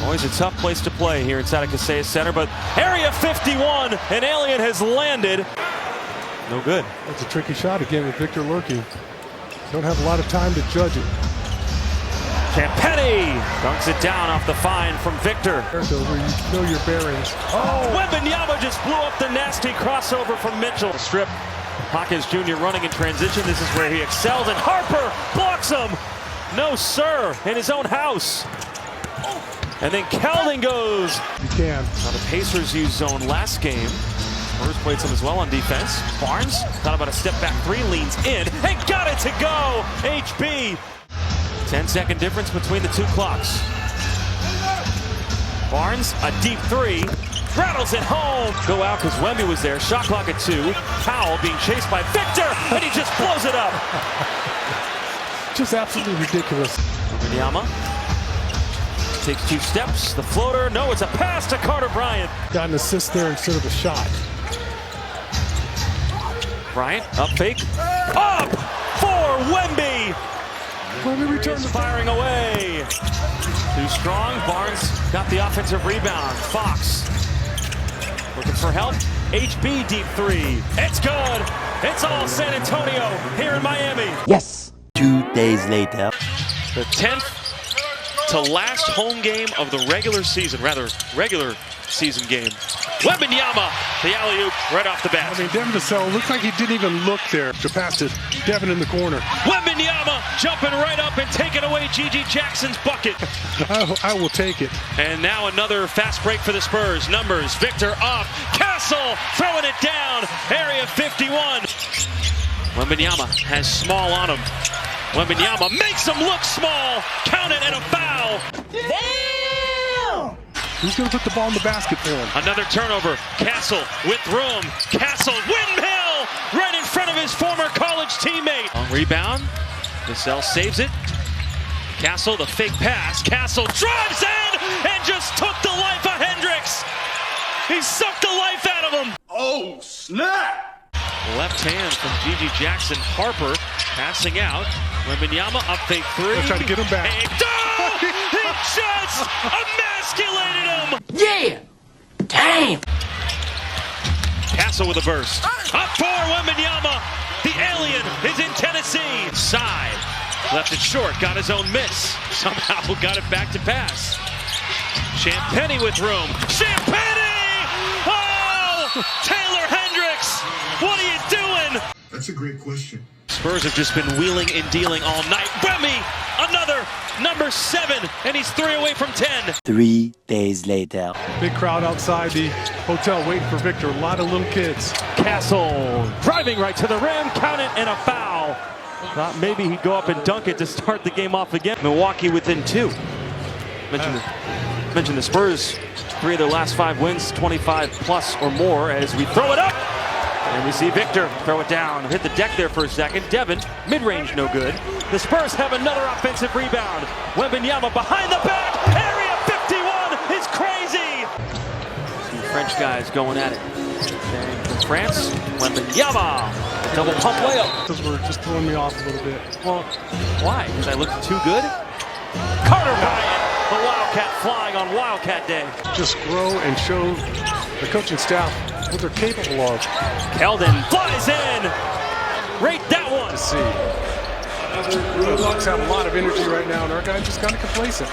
Always a tough place to play here inside of SBC Center, but Area 51, an alien has landed. No good. It's a tricky shot again with Victor lurking. Don't have a lot of time to judge it. Champagny dunks it down off the fine from Victor. Where you know your bearings. Oh, Wemby just blew up the nasty crossover from Mitchell. Strip. Hawkins Jr. running in transition. This is where he excels, and Harper blocks him. No, sir, in his own house. And then Keldon goes. You can. Now the Pacers used zone last game. Spurs played some as well on defense. Barnes thought about a step back three, leans in, and got it to go. HB. 10-second difference between the two clocks. Barnes, a deep three, rattles it home. Go out because Wemby was there. Shot clock at 2. Powell being chased by Victor, and he just blows it up. Just absolutely ridiculous. Wemby takes 2 steps. The floater, no, it's a pass to Carter Bryant. Got an assist there instead of a shot. Bryant, up fake. Up for Wemby. Wemby returns firing away. Too strong. Barnes got the offensive rebound. Fox looking for help. HB deep 3. It's good. It's all San Antonio here in Miami. Yes. 2 days later. The 10th to last home game of the regular season game. Wemby, the alley-oop right off the bat. I mean, Devin Vassell looked like he didn't even look there. To pass to Devin in the corner. Wemby jumping right up and taking away G.G. Jackson's bucket. I will take it. And now another fast break for the Spurs. Numbers, Victor off. Castle throwing it down. Area 51. Wemby has small on him. Wemby makes him look small. Count it, and a foul. Damn! Who's going to put the ball in the basket for him? Another turnover. Castle with room. Castle, windmill, right in front of his former college teammate. On rebound. Vassell saves it. Castle, the fake pass. Castle drives in and just took the life of Hendricks. He sucked the life out of him. Oh, snap! Left hand from G.G. Jackson. Harper passing out. Wemby up fake 3. They'll try to get him back. He just emasculated him. Yeah! Damn! Castle with a burst. Up for Wemby. The alien is in Tennessee. Side. Left it short. Got his own miss. Somehow got it back to pass. Champagny with room. Champagny! Oh! Taylor Hendricks! What are you doing? That's a great question. Spurs have just been wheeling and dealing all night. Wemby, another number 7, and he's 3 away from 10. 3 days later. Big crowd outside the hotel waiting for Victor. A lot of little kids. Castle driving right to the rim, count it, and a foul. Thought maybe he'd go up and dunk it to start the game off again. Milwaukee within 2. Mentioned the Spurs, 3 of their last 5 wins, 25 plus or more as we throw it up. And we see Victor throw it down. Hit the deck there for a second. Devin, mid-range, no good. The Spurs have another offensive rebound. Wemby behind the back. Area 51 is crazy. Two French guys going at it. And from France, Wemby, a double pump layup. Those were just throwing me off a little bit. Well, why? Because I looked too good? Carter Bryant, the Wildcat flying on Wildcat Day. Just grow and show the coaching staff what they're capable of. Keldon flies in. Rate that one. To see. The Bucks have a lot of energy right now, and our guys just kind of complacent.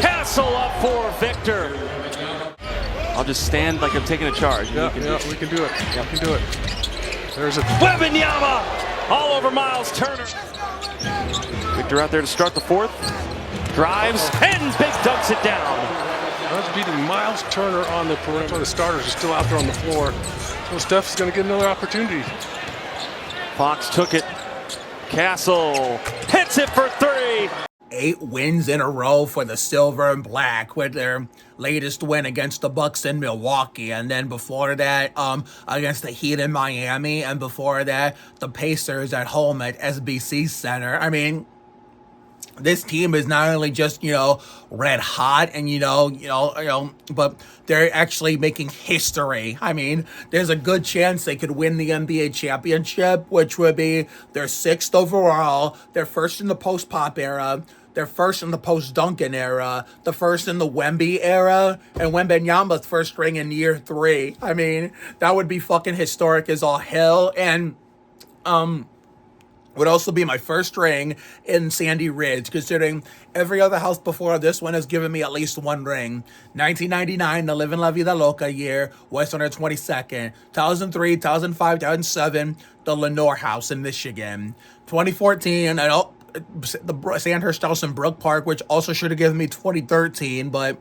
Castle up for Victor. I'll just stand like I'm taking a charge. Yeah, we can do it. Yeah, we can do it. There's a Wemby all over Miles Turner. Victor out there to start the 4th. Drives and big dunks it down. That's beating Miles Turner on the perimeter. The starters are still out there on the floor. So Steph's going to get another opportunity. Fox took it. Castle hits it for 3. 8 wins in a row for the Silver and Black with their latest win against the Bucks in Milwaukee, and then before that against the Heat in Miami, and before that the Pacers at home at SBC Center. I mean, this team is not only just, red hot and, but they're actually making history. I mean, there's a good chance they could win the NBA championship, which would be their 6th overall, their first in the post-Pop era, their first in the post-Duncan era, the first in the Wemby era, and Wembenyama's first ring in year 3. I mean, that would be fucking historic as all hell, and, would also be my first ring in Sandy Ridge, considering every other house before this one has given me at least 1 ring. 1999, the Livin' La Vida Loca year, West 122nd. 2003, 2005, 2007, the Lenore House in Michigan. 2014, the Sandhurst House in Brook Park, which also should have given me 2013, but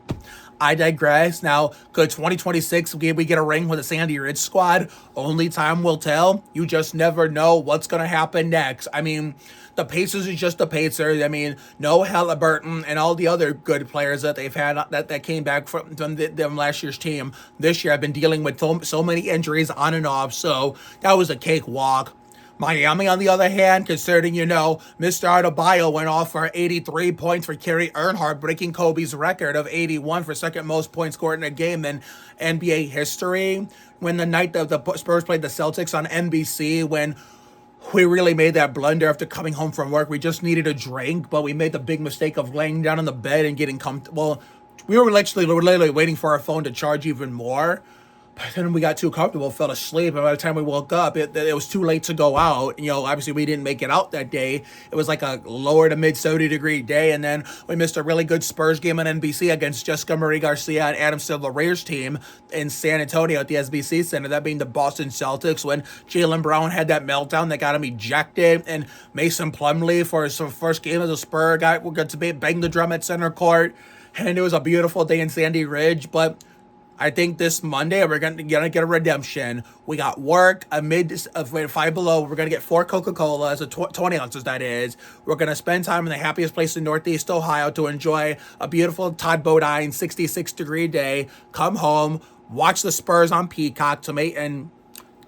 I digress. Now, could 2026 we get a ring with the Sandy Ridge squad? Only time will tell. You just never know what's going to happen next. I mean, the Pacers is just the Pacers. I mean, no Halliburton and all the other good players that they've had that came back from them last year's team. This year, I've been dealing with so many injuries on and off, so that was a cakewalk. Miami, on the other hand, considering, Mr. Adebayo went off for 83 points for Kerry Earnhardt, breaking Kobe's record of 81 for second most points scored in a game in NBA history. When the night that the Spurs played the Celtics on NBC, when we really made that blunder after coming home from work. We just needed a drink, but we made the big mistake of laying down on the bed and getting comfortable. We were literally waiting for our phone to charge even more. But then we got too comfortable, fell asleep, and by the time we woke up, it was too late to go out. Obviously we didn't make it out that day. It was like a lower to mid 70-degree day, and then we missed a really good Spurs game on NBC against Jessica Marie Garcia and Adam Silver-Rayer's team in San Antonio at the SBC Center, that being the Boston Celtics, when Jaylen Brown had that meltdown that got him ejected, and Mason Plumlee for his first game as a Spur got to bang the drum at center court, and it was a beautiful day in Sandy Ridge, but I think this Monday we're gonna get a redemption. We got work, Five Below. We're gonna get 4 Coca-Colas, 20 ounces that is. We're gonna spend time in the happiest place in Northeast Ohio to enjoy a beautiful Todd Bodine 66-degree day. Come home, watch the Spurs on Peacock and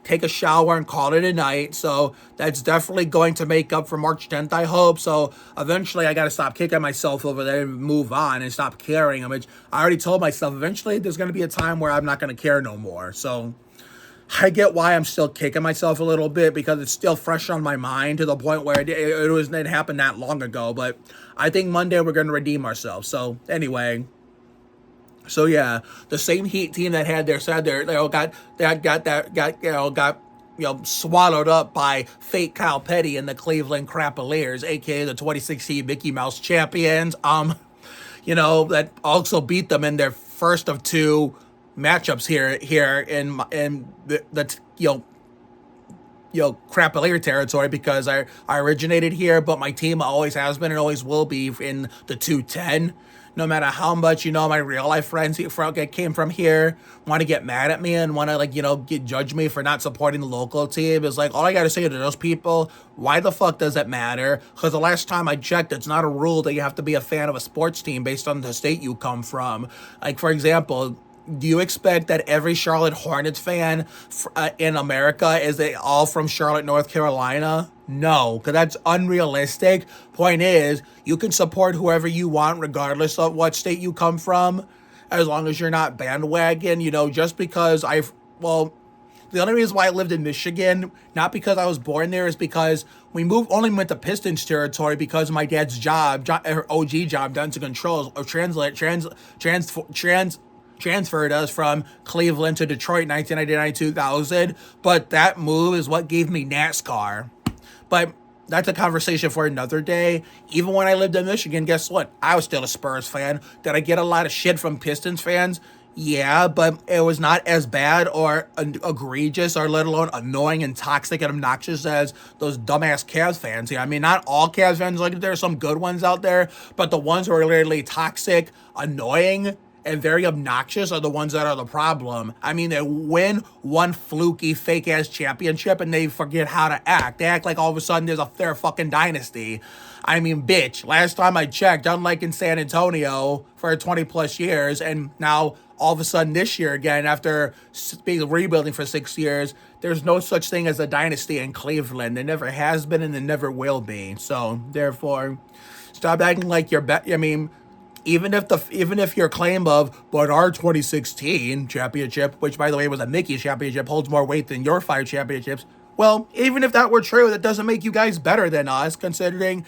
take a shower and call it a night. So that's definitely going to make up for March 10th, I hope. So eventually I got to stop kicking myself over there and move on and stop caring. I already told myself eventually there's going to be a time where I'm not going to care no more. So I get why I'm still kicking myself a little bit, because it's still fresh on my mind to the point where it happened that long ago. But I think Monday we're going to redeem ourselves. So anyway. So yeah, the same Heat team that had their side there, they all got swallowed up by fake Kyle Petty and the Cleveland Cavaliers, aka the 2016 Mickey Mouse champions. That also beat them in their first of 2 matchups here in the Cavalier territory, because I originated here, but my team always has been and always will be in the 210. No matter how much, my real life friends came from here want to get mad at me and want to, judge me for not supporting the local team. It's like, all I got to say to those people, why the fuck does it matter? Because the last time I checked, it's not a rule that you have to be a fan of a sports team based on the state you come from. Like, for example, do you expect that every Charlotte Hornets fan in America is all from Charlotte, North Carolina? No, because that's unrealistic. Point is, you can support whoever you want regardless of what state you come from, as long as you're not bandwagon. Just because the only reason why I lived in Michigan, not because I was born there, is because we only went to Pistons territory because of my dad's OG job, Dungeon Controls, or transferred us from Cleveland to Detroit 1999-2000, but that move is what gave me NASCAR. But that's a conversation for another day. Even when I lived in Michigan, guess what? I was still a Spurs fan. Did I get a lot of shit from Pistons fans? Yeah, but it was not as bad or egregious or let alone annoying and toxic and obnoxious as those dumbass Cavs fans here. I mean, not all Cavs fans. There are some good ones out there, but the ones who are literally toxic, annoying, and very obnoxious are the ones that are the problem. I mean, they win one fluky, fake-ass championship and they forget how to act. They act like all of a sudden they're a fucking dynasty. I mean, bitch, last time I checked, unlike in San Antonio for 20-plus years, and now all of a sudden this year again, after being rebuilding for 6 years, there's no such thing as a dynasty in Cleveland. There never has been and there never will be. So, therefore, Stop acting like you're I mean, even if your claim of, but our 2016 championship, which by the way was a Mickey championship, holds more weight than your 5 championships. Well, even if that were true, that doesn't make you guys better than us, considering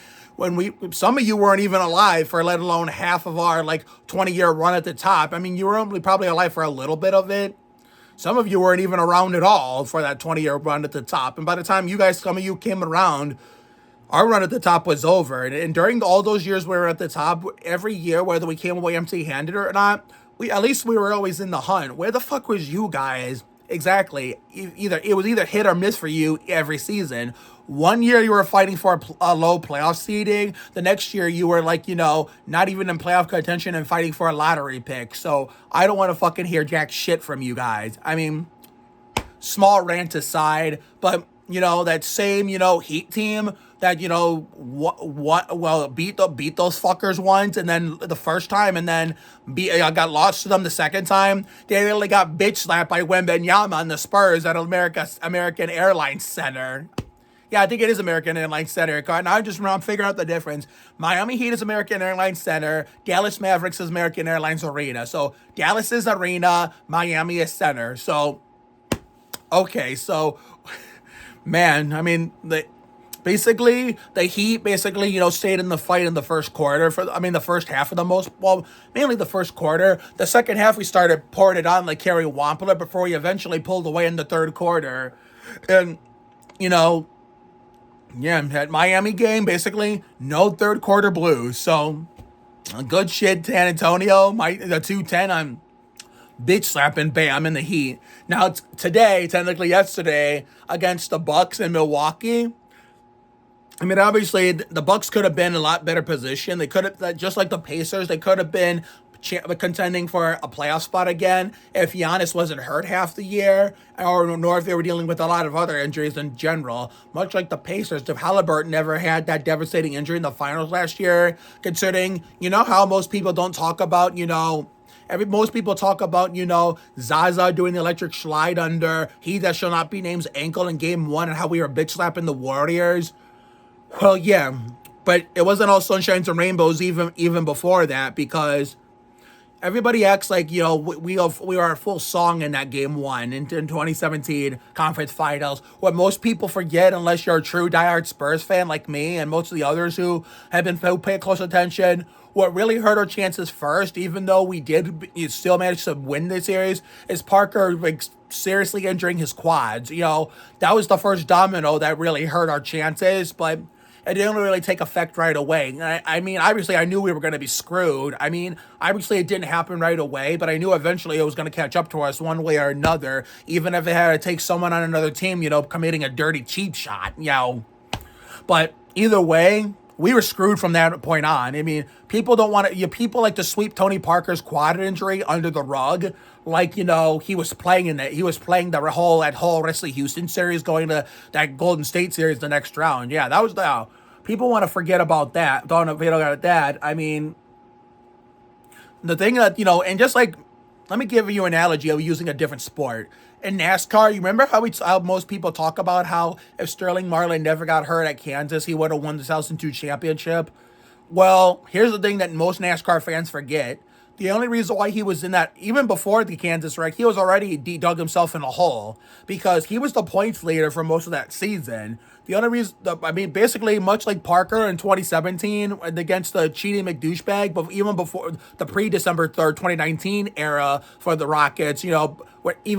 some of you weren't even alive for let alone half of our 20-year run at the top. I mean, you were only probably alive for a little bit of it. Some of you weren't even around at all for that 20-year run at the top. And by the time some of you came around, our run at the top was over. And during all those years we were at the top, every year, whether we came away empty-handed or not, at least we were always in the hunt. Where the fuck was you guys? Exactly. It was either hit or miss for you every season. One year you were fighting for a low playoff seeding. The next year you were not even in playoff contention and fighting for a lottery pick. So I don't want to fucking hear jack shit from you guys. I mean, small rant aside, but that same Heat team that beat those fuckers once, and then the first time, and then got lost to them the second time. They really got bitch slapped by Wemby and the Spurs at American Airlines Center. Yeah, I think it is American Airlines Center. And I'm figuring out the difference. Miami Heat is American Airlines Center. Dallas Mavericks is American Airlines Arena. So Dallas is Arena. Miami is Center. So, okay. So, man, I mean, the Heat stayed in the fight in the first quarter the first half of mainly the first quarter. The second half, we started pouring it on like Kerry Wampler before we eventually pulled away in the third quarter. And, at Miami game, basically no third quarter blues. So good shit, San Antonio. The 210 on bitch slapping Bam in the Heat. Now technically yesterday, against the Bucks in Milwaukee. I mean, obviously the Bucks could have been in a lot better position. They could have, just like the Pacers, they could have been contending for a playoff spot again if Giannis wasn't hurt half the year, nor if they were dealing with a lot of other injuries in general. Much like the Pacers, if Halliburton never had that devastating injury in the finals last year, considering, how most people don't talk about, most people talk about, Zaza doing the electric slide under he that shall not be name's ankle in game 1 and how we were bitch slapping the Warriors. Well, yeah, but it wasn't all sunshines and rainbows even before that, because everybody acts like, we are a full song in that game 1 in 2017 conference finals. What most people forget, unless you're a true diehard Spurs fan like me and most of the others who pay close attention, what really hurt our chances first, even though we still managed to win this series, is Parker seriously injuring his quads. That was the first domino that really hurt our chances, but it didn't really take effect right away. I mean, obviously, I knew we were going to be screwed. I mean, obviously, it didn't happen right away, but I knew eventually it was going to catch up to us one way or another, even if it had to take someone on another team, committing a dirty cheap shot, But either way, we were screwed from that point on. I mean, people like to sweep Tony Parker's quad injury under the rug, like, he was playing in it. He was playing that whole rest of the Houston series, going to that Golden State series the next round. Yeah, that was people want to forget about that. Don't forget about that. I mean, the thing that, and just like, let me give you an analogy of using a different sport. In NASCAR, you remember how most people talk about how if Sterling Marlin never got hurt at Kansas, he would have won the 2002 championship? Well, here's the thing that most NASCAR fans forget. The only reason why he was in that, even before the Kansas wreck, he was already dug himself in a hole, because he was the points leader for most of that season. The only reason, basically, much like Parker in 2017 against the cheating McDouchebag, but even before the pre-December 3rd, 2019 era for the Rockets, even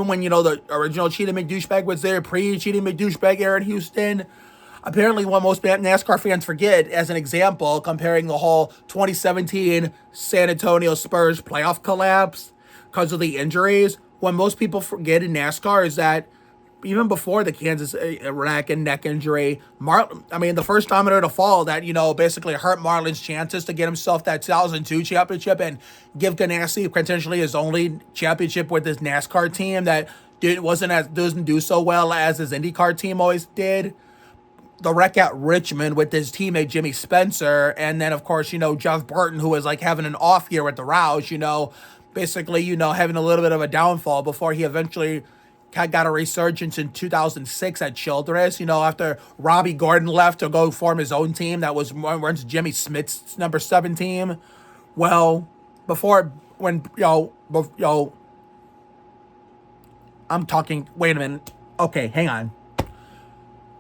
when, the original cheating McDouchebag was there, pre-cheating McDouchebag era in Houston. Apparently, what most NASCAR fans forget, as an example, comparing the whole 2017 San Antonio Spurs playoff collapse because of the injuries, what most people forget in NASCAR is that even before the Kansas wreck and neck injury, the first domino to fall that, basically hurt Marlin's chances to get himself that 2002 championship and give Ganassi potentially his only championship with his NASCAR team that doesn't do so well as his IndyCar team always did. The wreck at Richmond with his teammate Jimmy Spencer, and then of course, Jeff Burton, who was like having an off year with the Roush, basically, having a little bit of a downfall before he eventually got a resurgence in 2006 at Childress, after Robbie Gordon left to go form his own team that was runs Jimmy Smith's number 7 team. Well, I'm talking, wait a minute. Okay, hang on.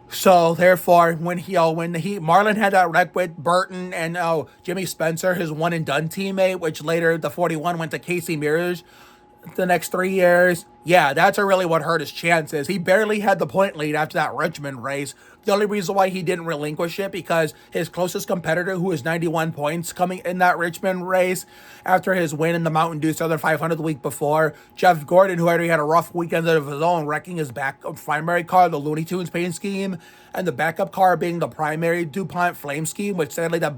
So therefore, when Marlon had that wreck with Burton and Jimmy Spencer, his one and done teammate, which later the 41 went to Casey Mears the next 3 years. Yeah, that's really what hurt his chances. He barely had the point lead after that Richmond race. The only reason why he didn't relinquish it because his closest competitor, who was 91 points coming in that Richmond race after his win in the Mountain Dew Southern 500 the week before, Jeff Gordon, who already had a rough weekend of his own, wrecking his backup primary car, the Looney Tunes paint scheme, and the backup car being the primary DuPont flame scheme, which sadly that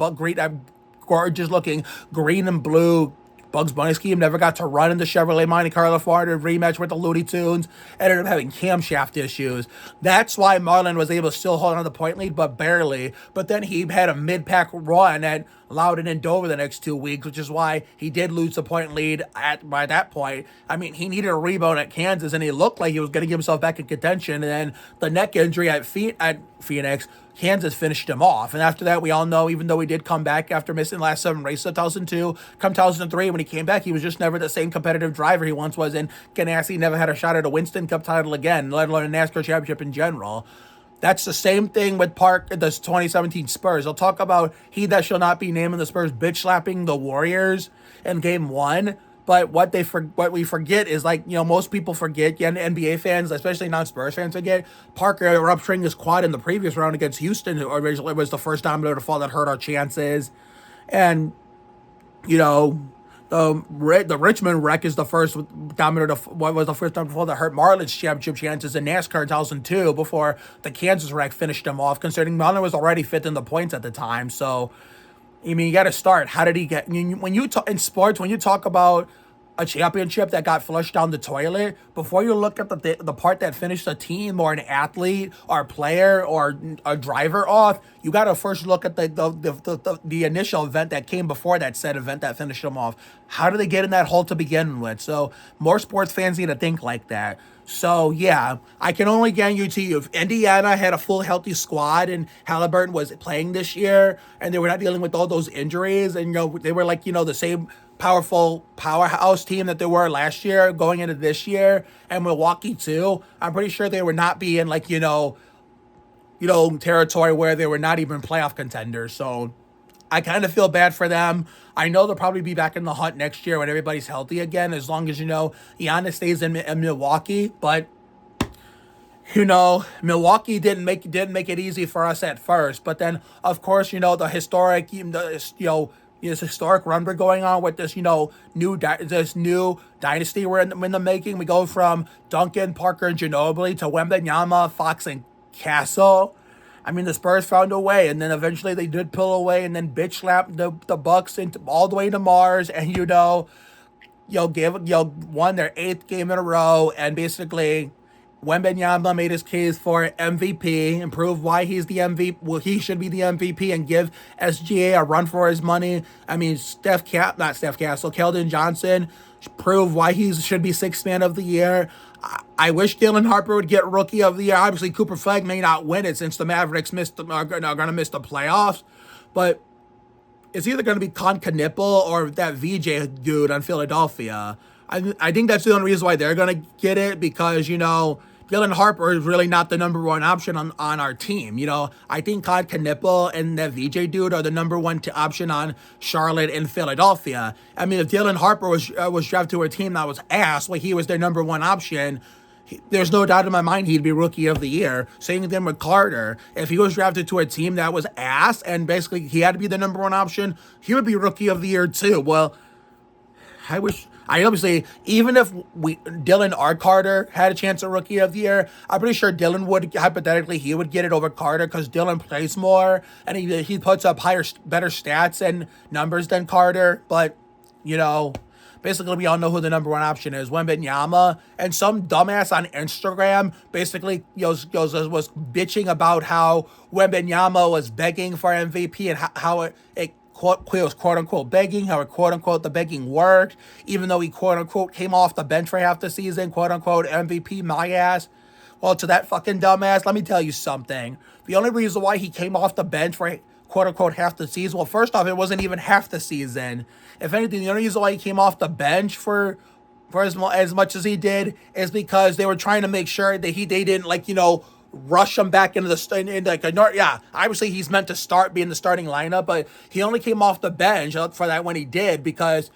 gorgeous looking green and blue Bugs Bunny scheme never got to run in the Chevrolet Monte Carlo Florida rematch with the Looney Tunes. Ended up having camshaft issues. That's why Marlon was able to still hold on to the point lead, but barely. But then he had a mid-pack run at Loudon and Dover the next 2 weeks, which is why he did lose the point lead by that point. I mean, he needed a rebound at Kansas, and he looked like he was going to get himself back in contention. And then the neck injury at Phoenix, Kansas finished him off. And after that, we all know, even though he did come back after missing the last 7 races of 2002, come 2003, when he came back, he was just never the same competitive driver he once was. And Ganassi never had a shot at a Winston Cup title again, let alone a NASCAR championship in general. That's the same thing with the 2017 Spurs. I'll talk about he that shall not be named in the Spurs bitch slapping the Warriors in Game 1. But what we forget is, most people forget, and NBA fans, especially non-Spurs fans, forget, Parker rupturing his quad in the previous round against Houston, who originally was the first domino to fall that hurt our chances. And, the Richmond wreck is the first domino to fall that hurt Marlon's championship chances in NASCAR in 2002 before the Kansas wreck finished him off, considering Marlon was already 5th in the points at the time. So, I mean, you got to start. How did he get? When you talk in sports, when you talk about a championship that got flushed down the toilet, before you look at the part that finished a team or an athlete or a player or a driver off, you got to first look at the initial event that came before that said event that finished them off. How did they get in that hole to begin with? So more sports fans need to think like that. So, yeah, I can only guarantee you, if Indiana had a full healthy squad and Halliburton was playing this year and they were not dealing with all those injuries and, they were the same powerful powerhouse team that they were last year going into this year, and Milwaukee too, I'm pretty sure they would not be in territory where they were not even playoff contenders. So I kind of feel bad for them. I know they'll probably be back in the hunt next year when everybody's healthy again, as long as, Giannis stays in Milwaukee. But, Milwaukee didn't make it easy for us at first. But then, of course, the historic, this historic run we're going on with this, new dynasty we're in the making. We go from Duncan, Parker, and Ginobili to Wembanyama, Fox, and Castle. I mean, the Spurs found a way, and then eventually they did pull away, and then bitch slapped the Bucks all the way to Mars, and won their 8th game in a row, and basically Wembanyama made his case for MVP and proved why he's the MVP. Well, he should be the MVP and give SGA a run for his money. I mean, Keldon Johnson proved why he should be 6th man of the year. I wish Dylan Harper would get Rookie of the Year. Obviously, Cooper Flag may not win it since the Mavericks are going to miss the playoffs. But it's either going to be Con Knipple or that VJ dude on Philadelphia. I think that's the only reason why they're going to get it, because, Dylan Harper is really not the number one option on our team. I think Con Knipple and that VJ dude are the number one option on Charlotte and Philadelphia. I mean, if Dylan Harper was drafted to a team that was ass, like he was their number one option, there's no doubt in my mind he'd be Rookie of the Year. Same thing with Carter. If he was drafted to a team that was ass and basically he had to be the number one option, he would be Rookie of the Year too. Well, even if Dylan or Carter had a chance at Rookie of the Year, I'm pretty sure Dylan would, hypothetically, he would get it over Carter because Dylan plays more and he puts up better stats and numbers than Carter. But, basically we all know who the number one option is, Wembanyama. And some dumbass on Instagram basically was bitching about how Wembanyama was begging for MVP and how he was quote unquote begging, how quote unquote the begging worked, even though he quote unquote came off the bench for half the season, quote unquote MVP my ass. Well, to that fucking dumbass, let me tell you something. The only reason why he came off the bench for quote unquote half the season, well, first off, it wasn't even half the season. If anything, the only reason why he came off the bench for as much as he did is because they were trying to make sure that they didn't rush him back into obviously he's meant to be in the starting lineup, but he only came off the bench for that when he did because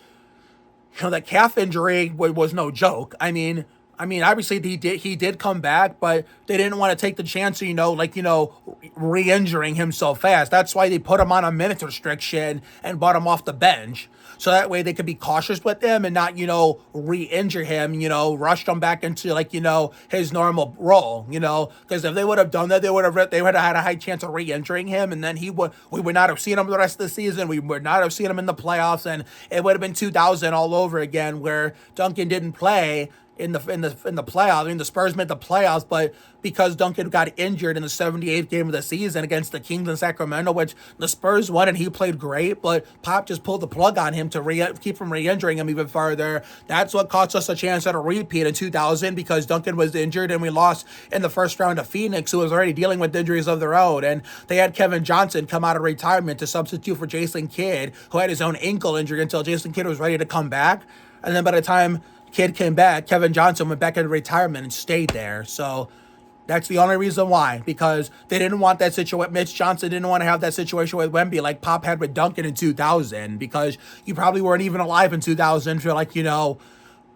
that calf injury was no joke. I mean, obviously he did come back, but they didn't want to take the chance of, re-injuring him so fast. That's why they put him on a minutes restriction and brought him off the bench. So that way they could be cautious with him and not, re-injure him, rushed him back into his normal role, because if they would have done that, they would have had a high chance of re-injuring him, and then we would not have seen him the rest of the season. We would not have seen him in the playoffs, and it would have been 2000 all over again, where Duncan didn't play in the playoffs. I mean, the Spurs made the playoffs, but because Duncan got injured in the 78th game of the season against the Kings in Sacramento, which the Spurs won and he played great, but Pop just pulled the plug on him to keep from re-injuring him even further. That's what cost us a chance at a repeat in 2000 because Duncan was injured and we lost in the first round to Phoenix, who was already dealing with injuries of their own. And they had Kevin Johnson come out of retirement to substitute for Jason Kidd, who had his own ankle injury until Jason Kidd was ready to come back. And then by the time Kidd came back, Kevin Johnson went back into retirement and stayed there. So that's the only reason why, because they didn't want that situation. Mitch Johnson didn't want to have that situation with Wemby like Pop had with Duncan in 2000, because you probably weren't even alive in 2000 to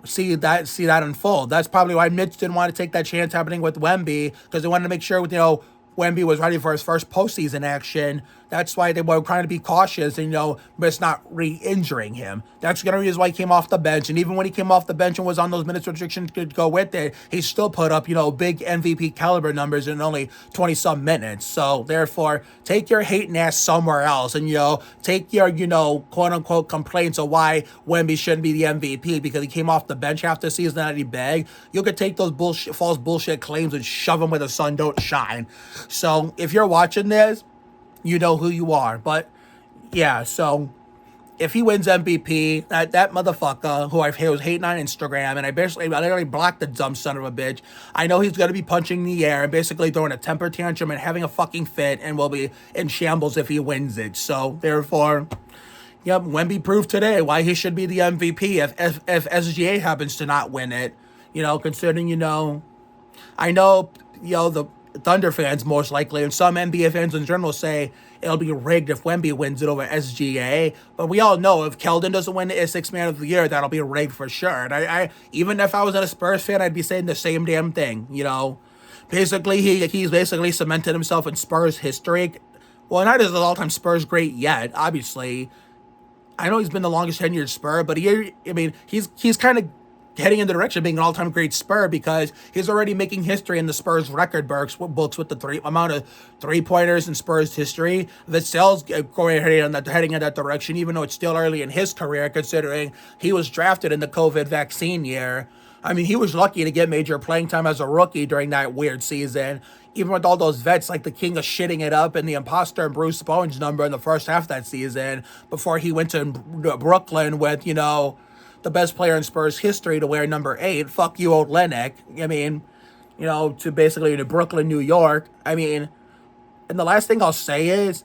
see that unfold. That's probably why Mitch didn't want to take that chance happening with Wemby, because they wanted to make sure Wemby was ready for his first postseason action. That's why they were trying to be cautious and, just not re-injuring him. That's the reason why he came off the bench. And even when he came off the bench and was on those minutes restrictions to go with it, he still put up, big MVP caliber numbers in only 20-some minutes. So, therefore, take your hating ass somewhere else and, take your, quote-unquote complaints of why Wemby shouldn't be the MVP because he came off the bench half the season that he begged. You could take those false bullshit claims and shove them where the sun don't shine. So, if you're watching this, you know who you are. But, yeah, so if he wins MVP, that motherfucker who was hating on Instagram, and I literally blocked the dumb son of a bitch, I know he's going to be punching the air and basically throwing a temper tantrum and having a fucking fit and will be in shambles if he wins it. So, therefore, yep, Wemby proved today why he should be the MVP if SGA happens to not win it. Considering, I know, the Thunder fans most likely, and some NBA fans in general say it'll be rigged if Wemby wins it over SGA. But we all know if Keldon doesn't win the Sixth Man of the Year, that'll be rigged for sure. And I even if I was a Spurs fan, I'd be saying the same damn thing. Basically he's basically cemented himself in Spurs history. Well, not as an all-time Spurs great yet, obviously. I know he's been the longest tenured Spur, but he's kind of heading in the direction of being an all-time great Spur because he's already making history in the Spurs record books with the amount of three-pointers in Spurs history. Vassell's heading in that direction, even though it's still early in his career, considering he was drafted in the COVID vaccine year. He was lucky to get major playing time as a rookie during that weird season, even with all those vets like the King of Shitting It Up and the Imposter and Bruce Bowen's number in the first half of that season, before he went to Brooklyn with, the best player in Spurs history to wear number 8. Fuck you, old Olenek. To basically to Brooklyn, New York. And the last thing I'll say is,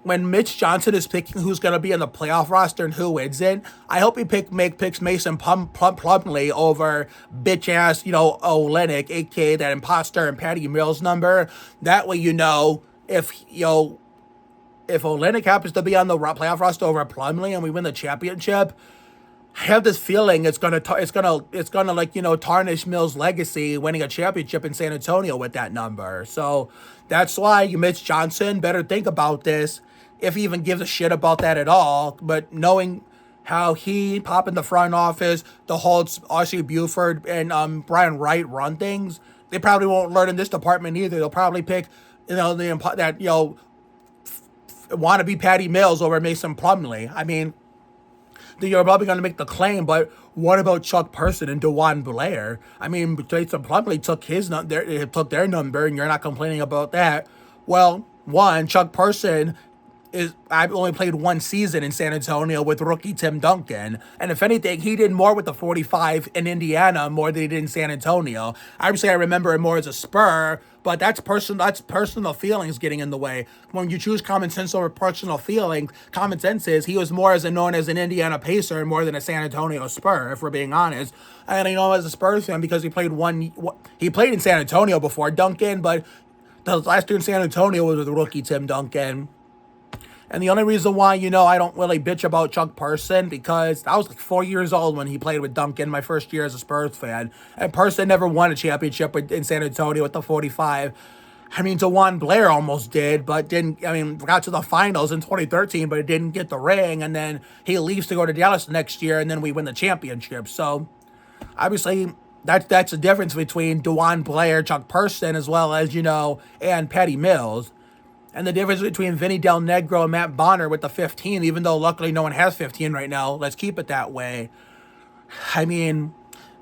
when Mitch Johnson is picking who's going to be in the playoff roster and who isn't, I hope he picks Mason Plumlee over bitch-ass, Olenek, a.k.a. that Imposter and Patty Mills number. That way if Olenek happens to be on the playoff roster over Plumlee and we win the championship, I have this feeling it's gonna tarnish Mills' legacy winning a championship in San Antonio with that number. So that's why Mitch Johnson better think about this, if he even gives a shit about that at all. But knowing how he, Pop in the front office, the Holtz, R.C. Buford, and Brian Wright run things, they probably won't learn in this department either. They'll probably pick wannabe Patty Mills over Mason Plumlee. You're probably going to make the claim, but what about Chuck Person and DeJuan Blair? Mason Plumlee took their number, and you're not complaining about that. Well, one, Chuck Person I've only played one season in San Antonio with rookie Tim Duncan. And if anything, he did more with the 45 in Indiana more than he did in San Antonio. Obviously, I remember him more as a Spur, but that's personal feelings getting in the way. When you choose common sense over personal feelings, common sense is he was more known as an Indiana Pacer more than a San Antonio Spur, if we're being honest. And as a Spurs fan, because he played in San Antonio before Duncan, but the last year in San Antonio was with rookie Tim Duncan. And the only reason why, I don't really bitch about Chuck Person, because I was like 4 years old when he played with Duncan, my first year as a Spurs fan. And Person never won a championship in San Antonio with the 45. I mean, DeJuan Blair almost did, but got to the finals in 2013, but it didn't get the ring. And then he leaves to go to Dallas next year, and then we win the championship. So, obviously, that's the difference between DeJuan Blair, Chuck Person, as well as, and Patty Mills. And the difference between Vinny Del Negro and Matt Bonner with the 15, even though luckily no one has 15 right now. Let's keep it that way. I mean,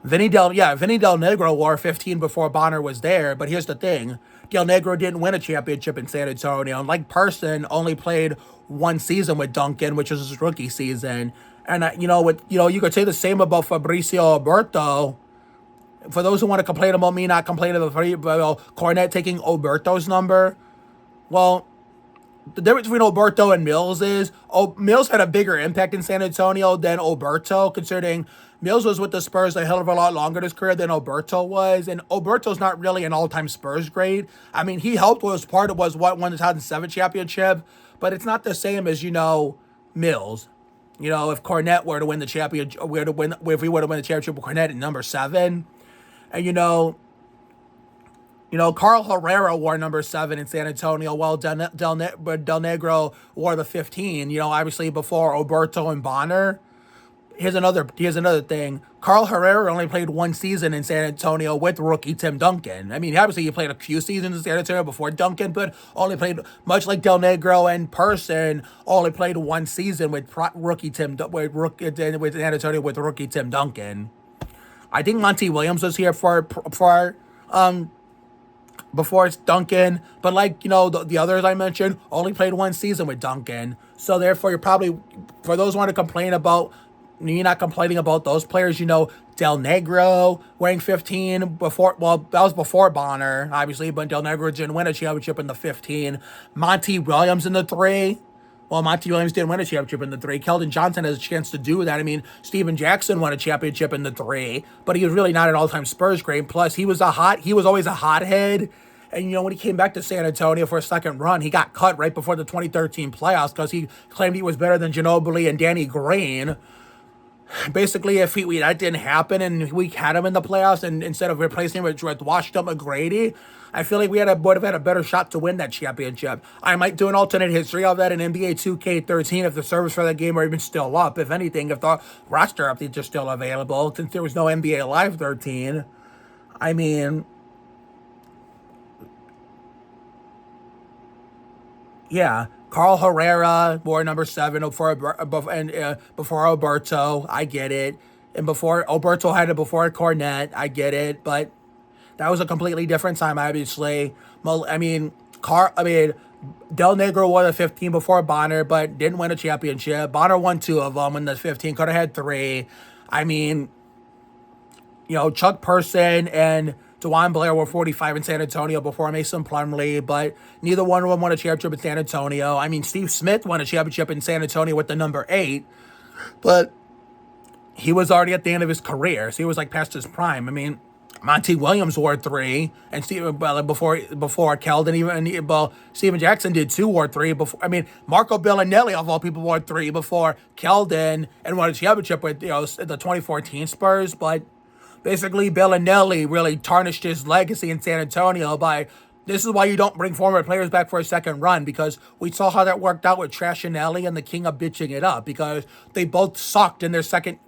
Vinny Del Negro wore 15 before Bonner was there, but here's the thing. Del Negro didn't win a championship in San Antonio, and like Person only played one season with Duncan, which was his rookie season. And you could say the same about Fabricio Oberto. For those who want to complain about me not complaining about Cornette taking Oberto's number, well, the difference between Oberto and Mills is Mills had a bigger impact in San Antonio than Oberto, considering Mills was with the Spurs a hell of a lot longer in his career than Oberto was, and Oberto's not really an all-time Spurs great. I mean, he helped won the 2007 championship, but it's not the same as, Mills. If Cornette were to win the championship, if we were to win the championship with Cornette at number 7, and Carl Herrera wore number 7 in San Antonio, while Del Negro wore the 15, obviously before Oberto and Bonner. Here's another thing. Carl Herrera only played one season in San Antonio with rookie Tim Duncan. I mean, obviously he played a few seasons in San Antonio before Duncan, but only played, much like Del Negro and Person, only played one season with rookie San Antonio with rookie Tim Duncan. I think Monty Williams was here before it's Duncan, but the others I mentioned only played one season with Duncan. So therefore, you're probably, for those who want to complain about, you're not complaining about those players, Del Negro wearing 15 before, well, that was before Bonner, obviously, but Del Negro didn't win a championship in the 15. Monty Williams in the 3. Well, Monty Williams didn't win a championship in the 3. Keldon Johnson has a chance to do that. I mean, Steven Jackson won a championship in the 3, but he was really not an all-time Spurs great. Plus, he was always a hothead. And, when he came back to San Antonio for a second run, he got cut right before the 2013 playoffs because he claimed he was better than Ginobili and Danny Green. Basically, if that didn't happen and we had him in the playoffs, and instead of replacing him with Washed-Up McGrady, I feel like we would have had a better shot to win that championship. I might do an alternate history of that in NBA 2K13 if the servers for that game are even still up. If anything, if the roster updates are still available, since there was no NBA Live 13. I mean, yeah, Carl Herrera wore number 7 before Oberto. I get it. And before Oberto had it before Cornette. I get it. But that was a completely different time, obviously. I mean, Del Negro won the 15 before Bonner, but didn't win a championship. Bonner won 2 of them in the 15. Could have had 3. I mean, Chuck Person and DeJuan Blair were 45 in San Antonio before Mason Plumlee, but neither one of them won a championship in San Antonio. I mean, Steve Smith won a championship in San Antonio with the number 8, but he was already at the end of his career, so he was past his prime. I mean, Monty Williams wore 3, and before Keldon, Steven Jackson did 2, wore 3 before. I mean, Marco Bellinelli of all people wore 3 before Keldon and won a championship with the 2014 Spurs, but basically, Bellinelli really tarnished his legacy in San Antonio this is why you don't bring former players back for a second run, because we saw how that worked out with Trashinelli and the King of Bitching It Up, because they both sucked in their second,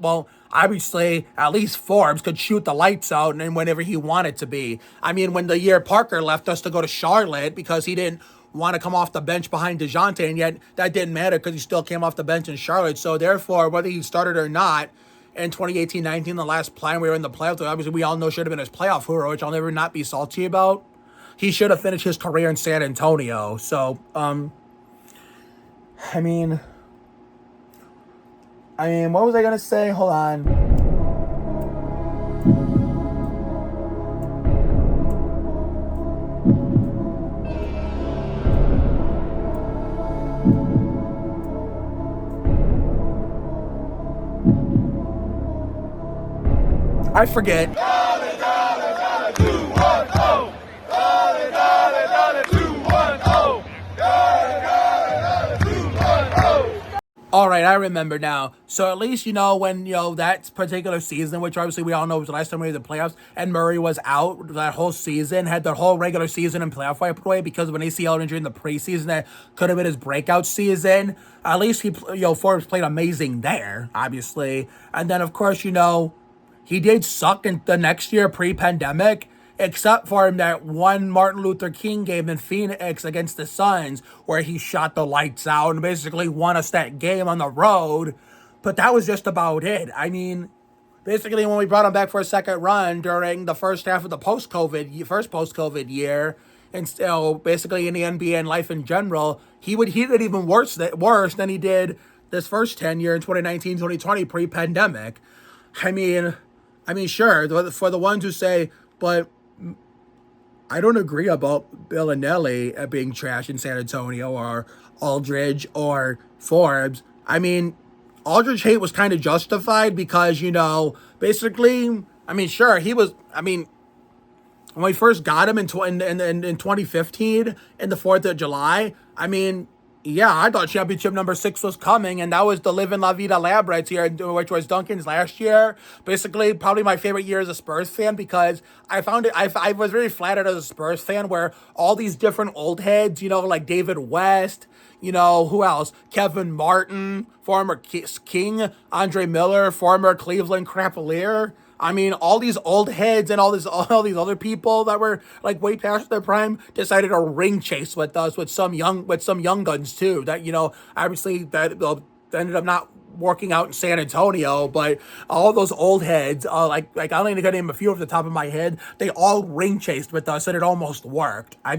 obviously, at least Forbes could shoot the lights out and whenever he wanted to be. I mean, when the year Parker left us to go to Charlotte because he didn't want to come off the bench behind DeJounte, and yet that didn't matter because he still came off the bench in Charlotte. So therefore, whether he started or not, in 2018-19, the last time we were in the playoffs, obviously we all know should have been his playoff hero, which I'll never not be salty about. He should have finished his career in San Antonio. So, I mean, what was I gonna say? Hold on. I forget. All right, I remember now. So at least, when, that particular season, which obviously we all know was the last time we made the playoffs, and Murray was out that whole season, had the whole regular season and playoff fight away because of an ACL injury in the preseason that could have been his breakout season. At least Forbes played amazing there, obviously. And then, of course, he did suck in the next year pre-pandemic, except for that one Martin Luther King game in Phoenix against the Suns where he shot the lights out and basically won us that game on the road. But that was just about it. I mean, basically when we brought him back for a second run during the first half of the first post-COVID year, and still basically in the NBA and life in general, he did even worse than he did this first tenure in 2019, 2020 pre-pandemic. I mean, sure, for the ones who say, but I don't agree about Bellinelli being trash in San Antonio or Aldridge or Forbes. I mean, Aldridge hate was kind of justified because, basically, sure, he was, when we first got him in 2015 in the 4th of July, yeah, I thought championship number 6 was coming, and that was the Live in La Vida Lab right here, which was Duncan's last year. Basically, probably my favorite year as a Spurs fan because I was very flattered as a Spurs fan where all these different old heads, like David West, who else? Kevin Martin, former King, Andre Miller, former Cleveland Cavalier. All these old heads and all these other people that were like way past their prime decided to ring chase with us with some young guns too. That obviously that ended up not working out in San Antonio, but all those old heads, like I only got to name a few off the top of my head. They all ring chased with us, and it almost worked. Oh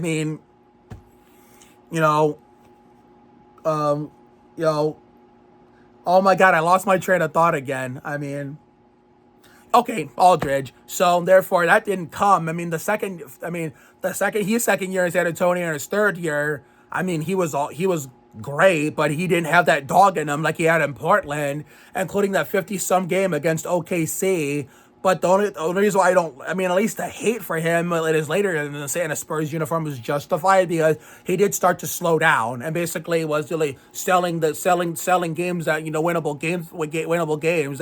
my God, I lost my train of thought again. Okay, Aldridge. So therefore, that didn't come. His second year in San Antonio and his third year, he was great, but he didn't have that dog in him like he had in Portland, including that 50-some game against OKC. But the only reason why at least the hate for him in his later in the Spurs uniform was justified because he did start to slow down and basically was really selling games that, winnable games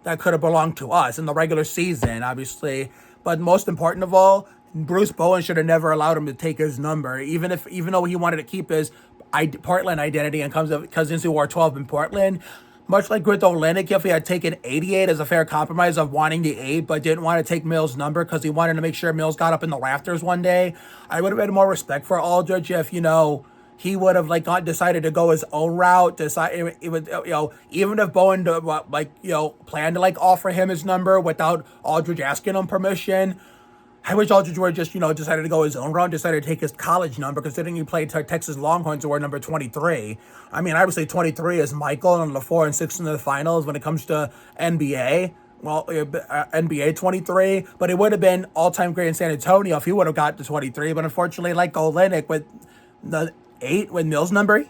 that could have belonged to us in the regular season, obviously. But most important of all, Bruce Bowen should have never allowed him to take his number, even though he wanted to keep his Portland identity and because since he wore 12 in Portland. Much like with Olynyk, if he had taken 88 as a fair compromise of wanting the 8, but didn't want to take Mills' number because he wanted to make sure Mills got up in the rafters one day, I would have had more respect for Aldridge if, he would have decided to go his own route. Even if Bowen planned to offer him his number without Aldridge asking him permission. I wish Aldridge would just, decided to go his own route, decided to take his college number, considering he played Texas Longhorns who were number 23. Obviously 23 is Michael and the 4 and 6 in the finals when it comes to NBA. Well, NBA 23, but it would have been all-time great in San Antonio if he would have got to 23. But unfortunately, like Olynyk with the 8 with Mills' number,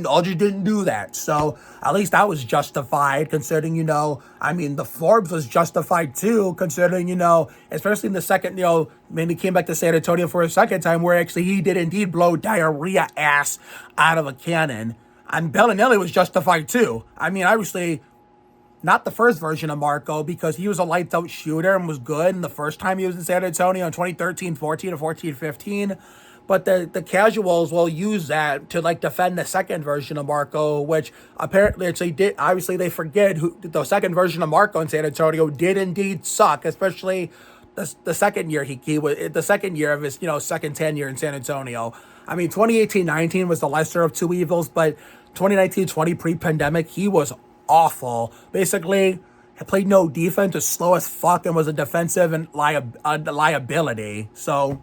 Aldridge didn't do that. So at least that was justified considering, the Forbes was justified too, considering, especially in the second, when he came back to San Antonio for a second time where actually he did indeed blow diarrhea ass out of a cannon. And Bellinelli was justified too. Obviously not the first version of Marco because he was a lights out shooter and was good. And the first time he was in San Antonio in 2013-14 or 14-15. But the casuals will use that to defend the second version of Marco, which apparently actually did. Obviously, they forget the second version of Marco in San Antonio did indeed suck, especially the second year he was the second year of his second tenure in San Antonio. 2018-19 was the lesser of two evils, but 2019-20 pre-pandemic he was awful. Basically, he played no defense, was slow as fuck, and was a defensive and liability. So.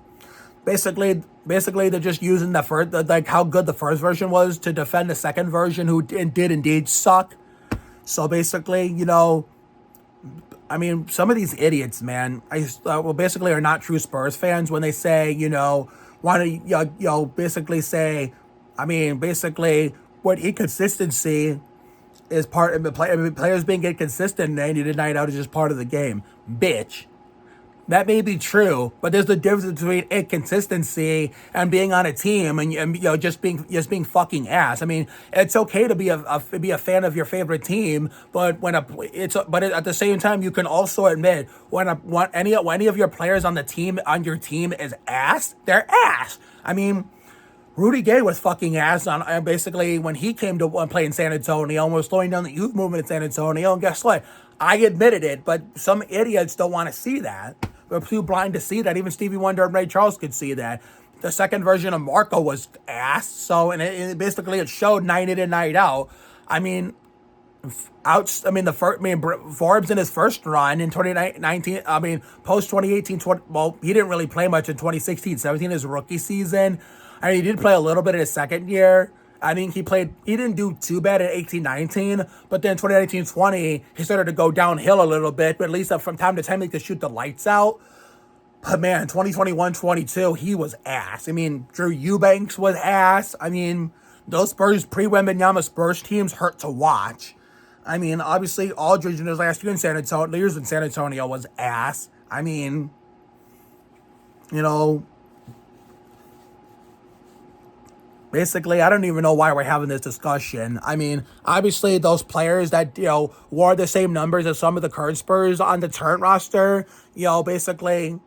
basically they're just using the first, like how good the first version was to defend the second version, who did indeed suck. So basically, I mean, some of these idiots, man, basically are not true Spurs fans when they say, want to, basically say, I mean, basically what inconsistency is part of the players being inconsistent night in and night out is just part of the game, bitch. That may be true, but there's the difference between inconsistency and being on a team and just being fucking ass. I mean, it's okay to be a fan of your favorite team, but but at the same time, you can also admit when any of your players on your team is ass, they're ass. I mean, Rudy Gay was fucking ass on basically when he came to play in San Antonio and was slowing down the youth movement in San Antonio. And guess what? I admitted it, but some idiots don't want to see that. They're too blind to see that. Even Stevie Wonder and Ray Charles could see that. The second version of Marco was ass. So, and it showed night in and night out. I mean, Forbes in his first run in 2019, post 2018, he didn't really play much in 2016-17, his rookie season. I mean, he did play a little bit in his second year. I mean, he didn't do too bad in 18-19, but then 2019-20, he started to go downhill a little bit, but at least from time to time he could shoot the lights out. But man, 2021-22, he was ass. I mean, Drew Eubanks was ass. I mean, those pre-Wembanyama Spurs teams hurt to watch. I mean, obviously, Aldridge in his last year in San Antonio was ass. I mean, basically, I don't even know why we're having this discussion. I mean, obviously, those players that, wore the same numbers as some of the current Spurs on the current roster, basically,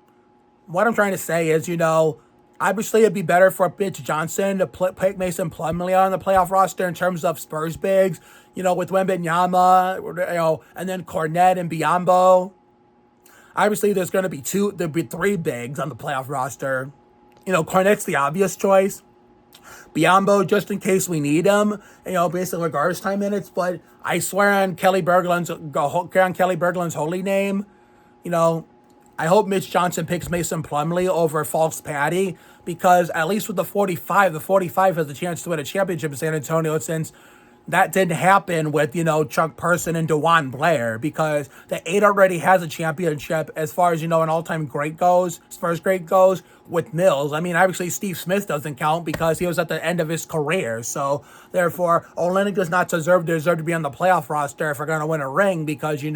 what I'm trying to say is, obviously, it'd be better for Mitch Johnson to pick Mason Plumlee on the playoff roster in terms of Spurs bigs, with Wembanyama, and then Cornette and Biyombo. Obviously, there'll be three bigs on the playoff roster. Cornette's the obvious choice. Biyombo, just in case we need him, basically garbage time minutes. But I swear on Kelly Berglund's holy name, I hope Mitch Johnson picks Mason Plumlee over False Patty, because at least with the 45 has a chance to win a championship in San Antonio, since that didn't happen with, Chuck Person and DeJuan Blair, because the 8 already has a championship as far as, an all-time great goes, Spurs great goes, with Mills. I mean, obviously Steve Smith doesn't count because he was at the end of his career. So, therefore, Olynyk does not deserve to be on the playoff roster if we're going to win a ring, because, it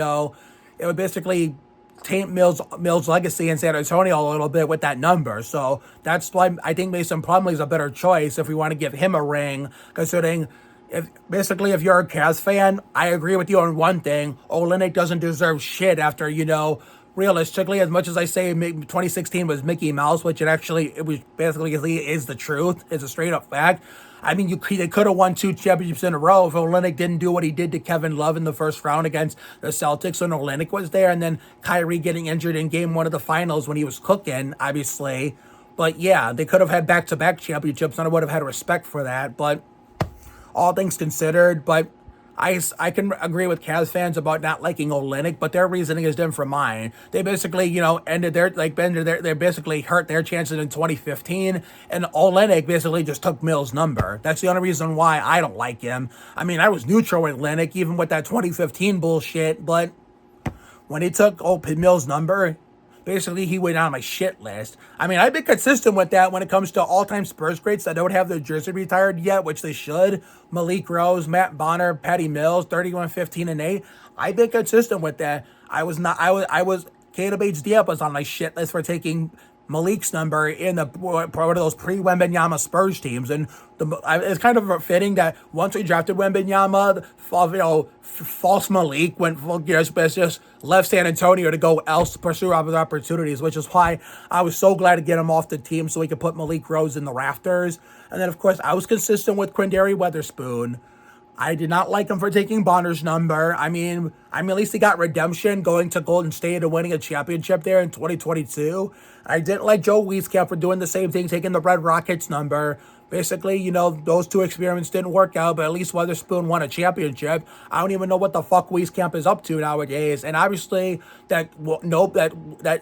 would basically taint Mills' legacy in San Antonio a little bit with that number. So, that's why I think Mason Plumlee is a better choice if we want to give him a ring, considering... If you're a Cavs fan, I agree with you on one thing. Olynyk doesn't deserve shit after, realistically, as much as I say 2016 was Mickey Mouse, which it was basically is the truth. It's a straight up fact. I mean, they could have won 2 championships in a row if Olynyk didn't do what he did to Kevin Love in the first round against the Celtics when Olynyk was there, and then Kyrie getting injured in game 1 of the finals when he was cooking, obviously. But yeah, they could have had back-to-back championships, and I would have had respect for that, but all things considered, but I can agree with Cavs fans about not liking Olynyk, but their reasoning is different from mine. They basically, they basically hurt their chances in 2015, and Olynyk basically just took Mills' number. That's the only reason why I don't like him. I mean, I was neutral with Olynyk, even with that 2015 bullshit, but when he took Mills' number, basically, he went on my shit list. I mean, I've been consistent with that when it comes to all-time Spurs greats that don't have their jersey retired yet, which they should. Malik Rose, Matt Bonner, Patty Mills, 31, 15, and 8. I've been consistent with that. Caleb H. was on my shit list for taking Malik's number in one of those pre-Wembanyama Spurs teams, and it's kind of fitting that once we drafted Wembanyama, false Malik just left San Antonio to go else to pursue other opportunities, which is why I was so glad to get him off the team so we could put Malik Rose in the rafters. And then, of course, I was consistent with Quindary Weatherspoon. I did not like him for taking Bonner's number. I mean, at least he got redemption going to Golden State and winning a championship there in 2022. I didn't like Joe Wieskamp for doing the same thing, taking the Red Rockets number. basically, those two experiments didn't work out, but at least Weatherspoon won a championship. I don't even know what the fuck Wieskamp is up to nowadays. And obviously, that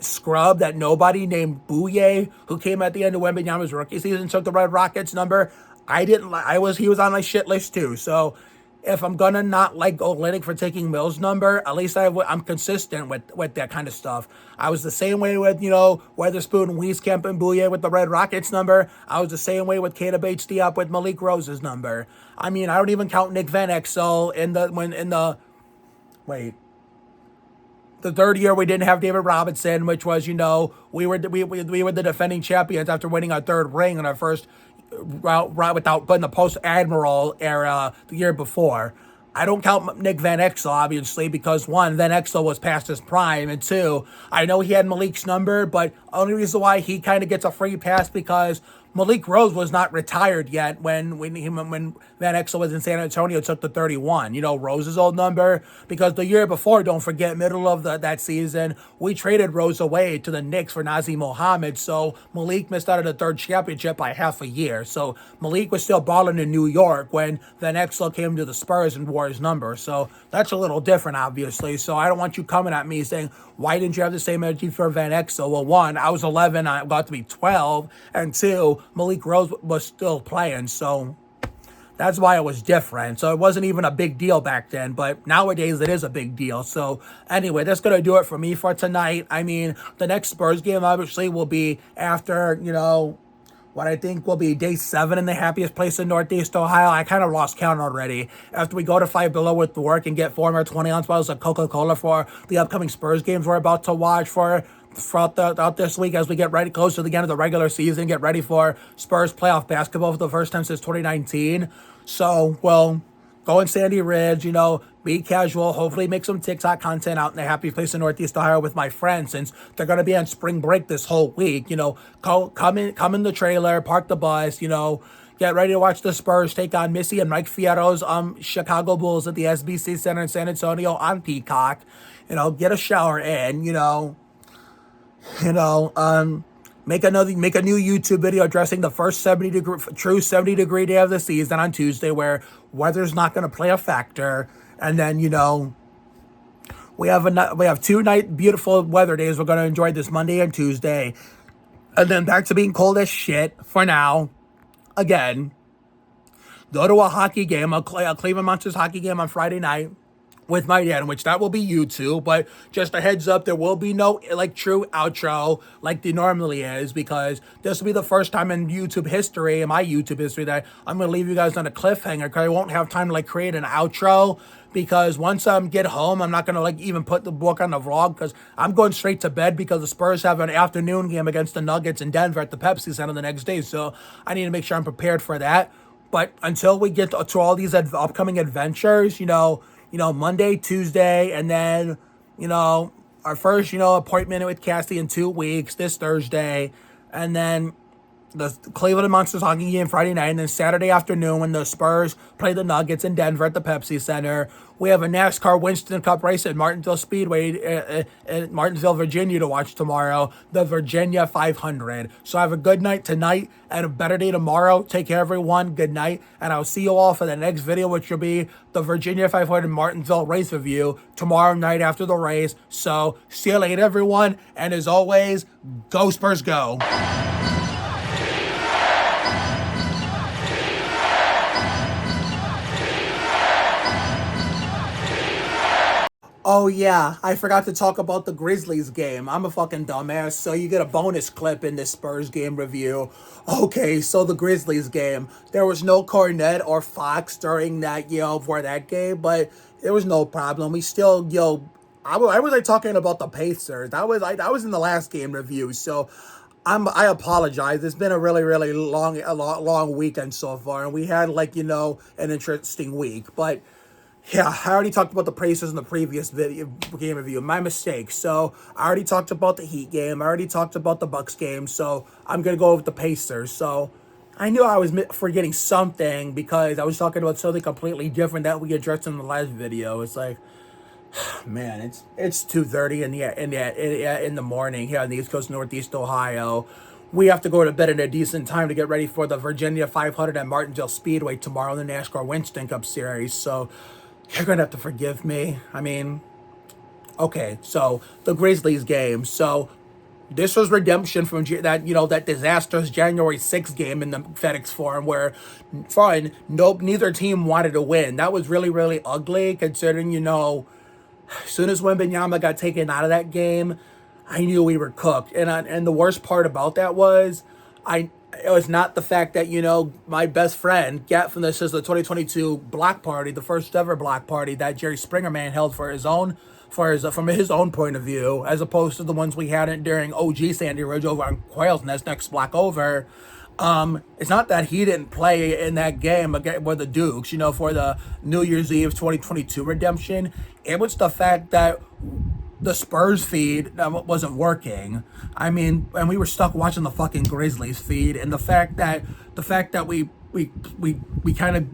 scrub, that nobody named Bouye, who came at the end of Wembenyama's rookie season, took the Red Rockets number. He was on my shit list too. So if I'm gonna not like Olynyk for taking Mills' number, at least I'm consistent with that kind of stuff. I was the same way with Weatherspoon, Wieskamp, and Bouye with the Red Rockets number. I was the same way with Keita Bates-Diop with Malik Rose's number. I mean, I don't even count Nick Van Exel the third year we didn't have David Robinson, which was we were the defending champions after winning our third ring in our first route but in the post-Admiral era the year before. I don't count Nick Van Exel, obviously, because one, Van Exel was past his prime, and two, I know he had Malik's number, but only reason why he kind of gets a free pass because Malik Rose was not retired yet when Van Exel was in San Antonio, took the 31. Rose's old number, because the year before, don't forget, middle of that season, we traded Rose away to the Knicks for Nazim Mohammed, so Malik missed out on the third championship by half a year. So Malik was still balling in New York when Van Exel came to the Spurs and wore his number. So that's a little different, obviously. So I don't want you coming at me saying, why didn't you have the same energy for Van Exel? Well, one, I was 11, I got to be 12, and two, Malik Rose was still playing, so that's why it was different. So it wasn't even a big deal back then, but nowadays it is a big deal. So anyway, that's going to do it for me for tonight. I mean, the next Spurs game obviously will be after, what I think will be day 7 in the happiest place in Northeast Ohio. I kind of lost count already. After we go to Five Below with the work and get 4 more 20-ounce bottles of Coca-Cola for the upcoming Spurs games we're about to watch throughout this week as we get ready close to the end of the regular season, get ready for Spurs playoff basketball for the first time since 2019. So, well, go in Sandy Ridge, be casual, hopefully make some TikTok content out in the happy place in Northeast Ohio with my friends since they're going to be on spring break this whole week. Come in the trailer, park the bus, get ready to watch the Spurs take on Missy and Mike Fierro's Chicago Bulls at the SBC Center in San Antonio on Peacock. Get a shower in, make a new YouTube video addressing the first 70-degree day of the season on Tuesday, where weather's not going to play a factor. And then we have 2 beautiful weather days we're going to enjoy this Monday and Tuesday, and then back to being cold as shit for now. Again, go to a hockey game, a Cleveland Monsters hockey game on Friday night with my dad, which that will be YouTube, but just a heads up, there will be no true outro like there normally is, because this will be the first time in my YouTube history, that I'm going to leave you guys on a cliffhanger, because I won't have time to create an outro, because once I get home, I'm not going to even put the book on the vlog, because I'm going straight to bed, because the Spurs have an afternoon game against the Nuggets in Denver at the Pepsi Center the next day, so I need to make sure I'm prepared for that. But until we get to all these upcoming adventures, Monday, Tuesday, and then, our first, appointment with Cassie in 2 weeks, this Thursday, and then the Cleveland Monsters hockey game Friday night, and then Saturday afternoon when the Spurs play the Nuggets in Denver at the Pepsi Center. We have a NASCAR Winston Cup race at Martinsville Speedway in Martinsville, Virginia to watch tomorrow, the Virginia 500. So have a good night tonight and a better day tomorrow. Take care, everyone. Good night. And I'll see you all for the next video, which will be the Virginia 500 Martinsville race review tomorrow night after the race. So see you later, everyone. And as always, go Spurs, go. Oh yeah, I forgot to talk about the Grizzlies game. I'm a fucking dumbass, so you get a bonus clip in this Spurs game review. Okay, so the Grizzlies game. There was no Cornette or Fox during that, for that game, but there was no problem. We still, I was talking about the Pacers. That was in the last game review, so I apologize. It's been a really, really long weekend so far, and we had an interesting week, but yeah, I already talked about the Pacers in the previous game review. My mistake. So I already talked about the Heat game. I already talked about the Bucks game. So I'm going to go with the Pacers. So I knew I was forgetting something because I was talking about something completely different that we addressed in the last video. It's like, man, it's 2:30 in the morning here on the East Coast, Northeast Ohio. we have to go to bed at a decent time to get ready for the Virginia 500 at Martinsville Speedway tomorrow in the NASCAR Winston Cup Series. So you're going to have to forgive me. I mean, okay, so the Grizzlies game. So this was redemption from that, that disastrous January 6th game in the FedEx Forum where, fine, neither team wanted to win. That was really, really ugly considering, as soon as Wembenyama got taken out of that game, I knew we were cooked. And the worst part about that was, it was not the fact that, my best friend, this is the 2022 block party, the first ever block party that Jerry Springer man held from his own point of view, as opposed to the ones we had during OG Sandy Ridge over on Quail's Nest next block over. It's not that he didn't play in that game with the Dukes, for the New Year's Eve 2022 redemption. It was the fact that the Spurs feed wasn't working. I mean, and we were stuck watching the fucking Grizzlies feed, and the fact that we kind of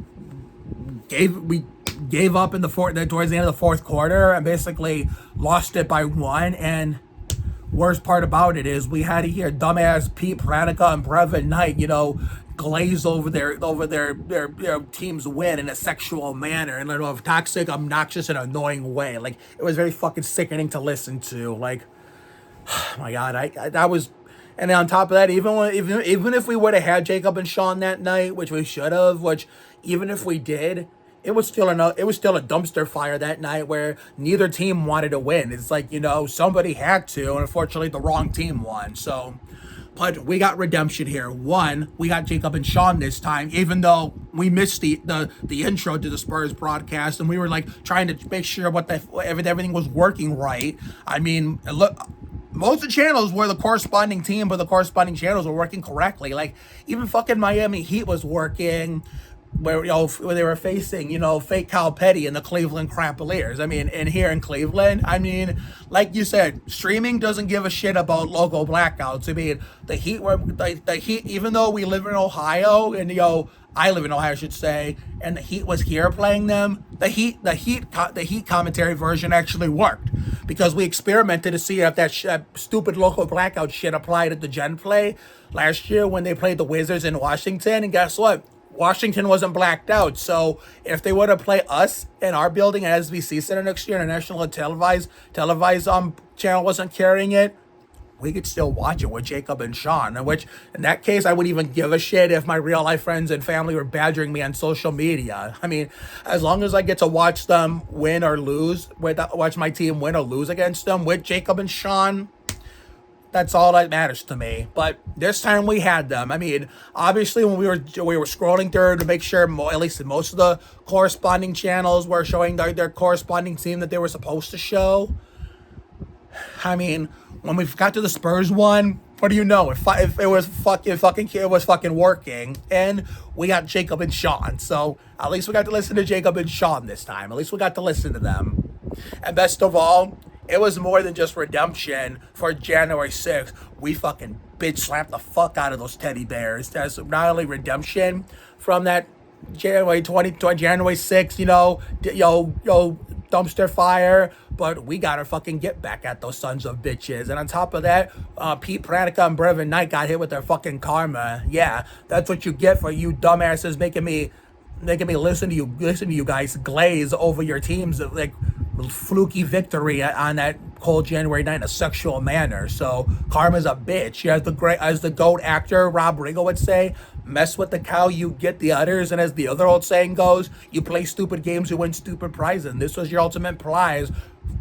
gave up in the towards the end of the fourth quarter and basically lost it by one. And worst part about it is we had to hear dumbass Pete Pranica and Brevin Knight, glaze over their team's win in a sexual manner, in a toxic, obnoxious, and annoying way. Like, it was very fucking sickening to listen to. Like, oh my God, that was. And then on top of that, even if we would have had Jacob and Sean that night, which we should have, which even if we did, it was still a dumpster fire that night where neither team wanted to win. It's like, somebody had to, and unfortunately the wrong team won. So, but we got redemption here. One, we got Jacob and Sean this time, even though we missed the intro to the Spurs broadcast, and we were like trying to make sure everything was working right. I mean, look, most of the channels were the corresponding team, but the corresponding channels were working correctly. Like, even fucking Miami Heat was working, where they were facing, fake Cal Petty and the Cleveland Cavaliers. I mean, and here in Cleveland, I mean, like you said, streaming doesn't give a shit about local blackouts. I mean, the Heat, even though we live in Ohio, and I live in Ohio, I should say, and the Heat was here playing them, the Heat commentary version actually worked because we experimented to see if that stupid local blackout shit applied at the Gen Play last year when they played the Wizards in Washington, and guess what? Washington wasn't blacked out, so if they would have played us in our building at SBC Center next year, and a national televised channel wasn't carrying it, we could still watch it with Jacob and Sean. Which, in that case, I wouldn't even give a shit if my real life friends and family were badgering me on social media. I mean, as long as I get to watch them win or lose, watch my team win or lose against them with Jacob and Sean, that's all that matters to me. But this time we had them. I mean, obviously when we were scrolling through to make sure at least most of the corresponding channels were showing their corresponding team that they were supposed to show. I mean, when we got to the Spurs one, what do you know? It was fucking working, and we got Jacob and Sean. So at least we got to listen to Jacob and Sean this time. At least we got to listen to them. And best of all, it was more than just redemption for January 6th. We fucking bitch slapped the fuck out of those teddy bears. That's not only redemption from that January 6th, dumpster fire, but we gotta fucking get back at those sons of bitches. And on top of that, Pete Pranica and Brevin Knight got hit with their fucking karma. Yeah, that's what you get for you dumbasses making me listen to you guys glaze over your teams like fluky victory on that cold January night in a sexual manner. So karma's a bitch. As the GOAT actor Rob Riggle would say, mess with the cow, you get the udders. And as the other old saying goes, you play stupid games, you win stupid prizes. And this was your ultimate prize,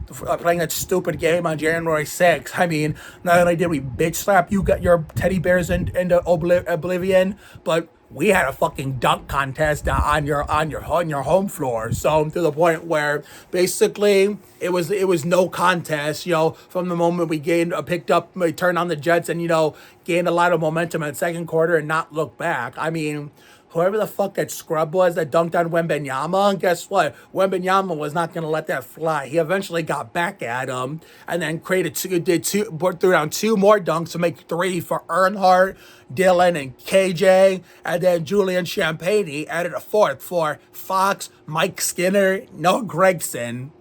playing that stupid game on January 6th. I mean, not only did we bitch slap you, got your teddy bears into oblivion, but we had a fucking dunk contest on your home floor. So to the point where basically it was no contest, from the moment we turned on the Jets and, gained a lot of momentum in the second quarter and not look back. I mean, whoever the fuck that scrub was that dunked on Wembenyama, and guess what? Wembenyama was not going to let that fly. He eventually got back at him and then threw down two more dunks to make three for Earnhardt, Dylan, and KJ. And then Julian Champagny added a fourth for Fox, Mike Skinner, Noah Gregson.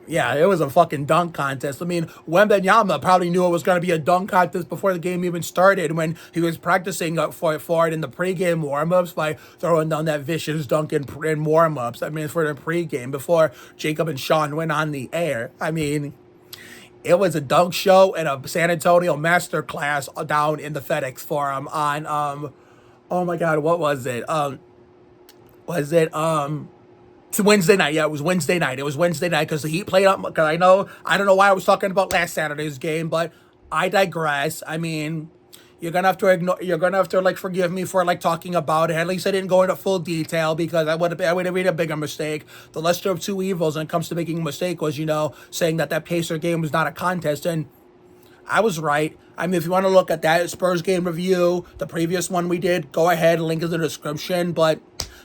Yeah, it was a fucking dunk contest. I mean, Wembenyama probably knew it was going to be a dunk contest before the game even started when he was practicing up for it in the pregame warm-ups by throwing down that vicious dunk in warm-ups. I mean, for the pregame before Jacob and Sean went on the air. I mean, it was a dunk show and a San Antonio masterclass down in the FedEx Forum on, oh my God, what was it? It's Wednesday night. Yeah, it was Wednesday night. It was Wednesday night because the Heat played up. Because I don't know why I was talking about last Saturday's game, but I digress. I mean, you're gonna have to ignore. You're gonna have to like forgive me for like talking about it. At least I didn't go into full detail because I would have made a bigger mistake. The lesser of two evils when it comes to making a mistake was, saying that Pacer game was not a contest, and I was right. I mean, if you want to look at that Spurs game review, the previous one we did, go ahead, link is in the description. But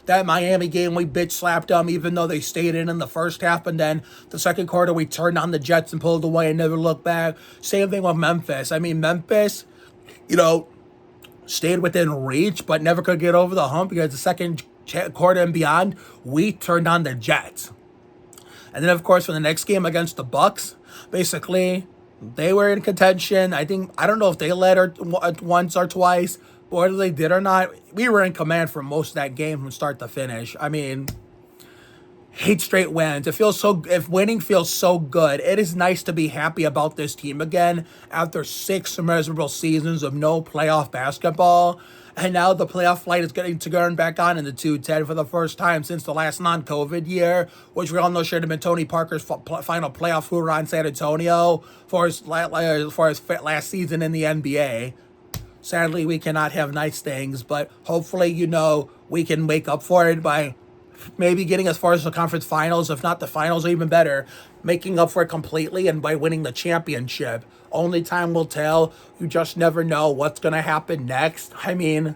that Miami game, we bitch slapped them even though they stayed in the first half. And then the second quarter, we turned on the Jets and pulled away and never looked back. Same thing with Memphis. I mean, Memphis, stayed within reach, but never could get over the hump because the second quarter and beyond, we turned on the Jets. And then, of course, for the next game against the Bucks, basically, they were in contention. I don't know if they led once or twice, but whether they did or not, we were in command for most of that game from start to finish. I mean, 8 straight wins. If winning feels so good, it is nice to be happy about this team again after 6 miserable seasons of no playoff basketball. And now the playoff flight is getting to turn back on in the 210 for the first time since the last non-COVID year, which we all know should have been Tony Parker's final playoff hoorah in San Antonio for his last season in the NBA. Sadly, we cannot have nice things, but hopefully, we can make up for it by maybe getting as far as the conference finals, if not the finals, or even better, making up for it completely and by winning the championship. Only time will tell. You just never know what's going to happen next. I mean,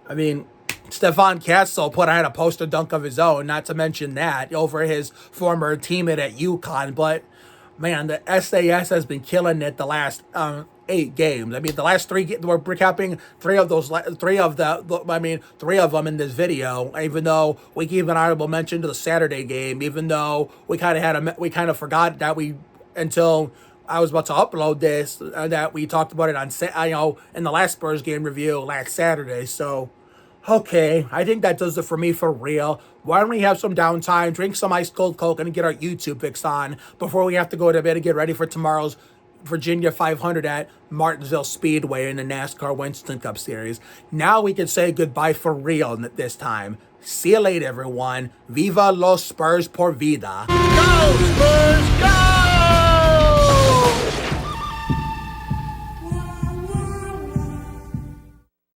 Stephon Castle had a poster dunk of his own, not to mention that, over his former teammate at UConn. But, man, the SAS has been killing it the last 8 games. I mean, the last 3 we're recapping 3 of them in this video. Even though we gave an honorable mention to the Saturday game, even though we kind of forgot that until I was about to upload this, that we talked about it in the last Spurs game review last Saturday. So, okay, I think that does it for me for real. Why don't we have some downtime, drink some ice cold Coke, and get our YouTube fix on before we have to go to bed and get ready for tomorrow's Virginia 500 at Martinsville Speedway in the NASCAR Winston Cup Series. Now we can say goodbye for real this time. See you later, everyone. Viva los Spurs por vida. Go, Spurs!